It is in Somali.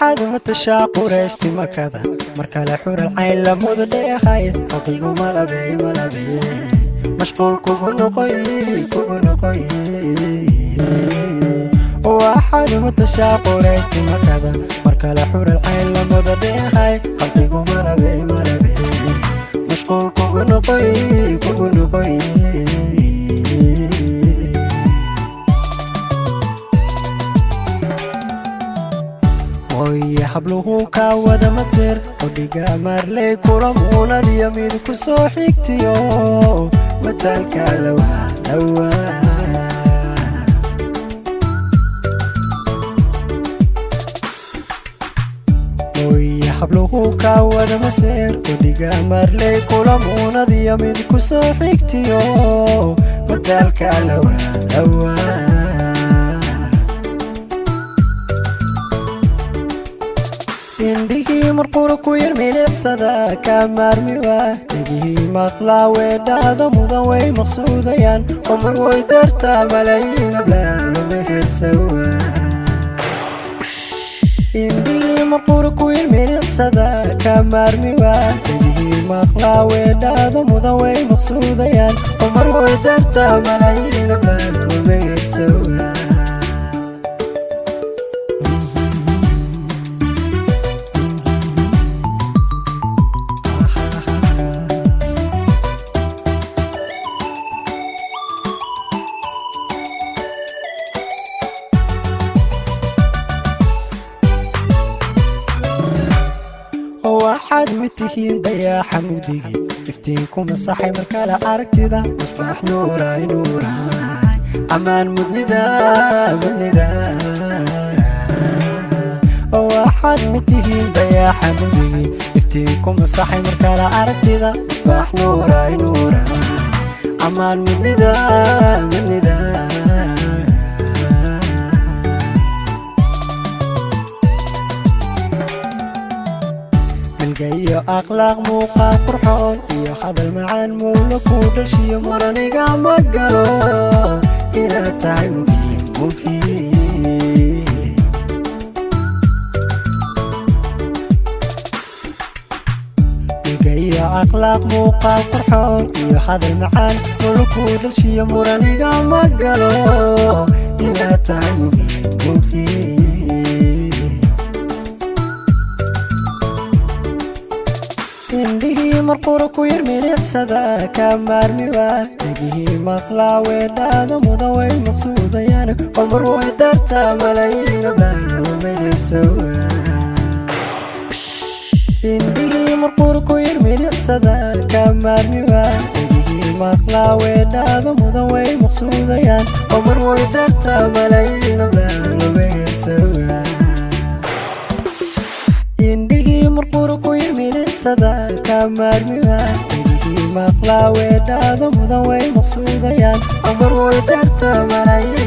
واحد متشاق ورشتي مكذا مركل حور العين لمود ديخاي حقيقو ملبي مشغول كوكو نقوي واحد متشاق ورشتي مكذا مركل حور العين لمود ديخاي حقيقو ملبي مشغول كوكو نقوي ويا حبلوه كاودا مسير وديقا مارلي كورمونا دي يميد كسو حيكتيو متالكا لوا ويا حبلوه كاودا مسير وديقا مارلي كورمونا دي يميد كسو حيكتيو متالكا لوا indhihii marqura ku yar milicsada ka maarmiwa dhegihii maqlaa weedhaada mudan way maqsuudayaan umar way dartaa malaayiin ablaalo mehersawa indhihii marqura ku yar milicsada ka maarmiwa dhegihii maqlaa weedhaada mudan way maqsuudayaan umar way dartaa malaayiin ablaalo mehersawa واحد متهين ضياع حمودي افتينكم الصحي مركالة عركتدا مصباح نوراي أمان مدندا واحد متهين ضياع حمودي افتينكم الصحي مركالة عركتدا مصباح نوراي أمان مدندا جاي أخلاق موقع قرحون يا هذا المعان مولك ودشي مراني قام قالوا إلى تعب مفيد جاي أخلاق موقع قرحون يا هذا المعان مولك ودشي مراني قام قالوا إلى تعب مفيد indhihii marqura ku yar milicsada ka maarmiwa dhegihii maqlaa weedhaada mudan way maqsuudayaan umar way dartaa malaayiin ablaalo mehersawa indhihii marqura ku yar milicsada ka maarmiwa dhegihii maqlaa weedhaada mudan way maqsuudayaan umar way dartaa malaayiin ablaalo mehersawa indhihii marqura ku yar milicsada ka maarmiwa dhegihii maqlaa weedhaada mudan way maqsuudayaan umar way dartaa malaayiin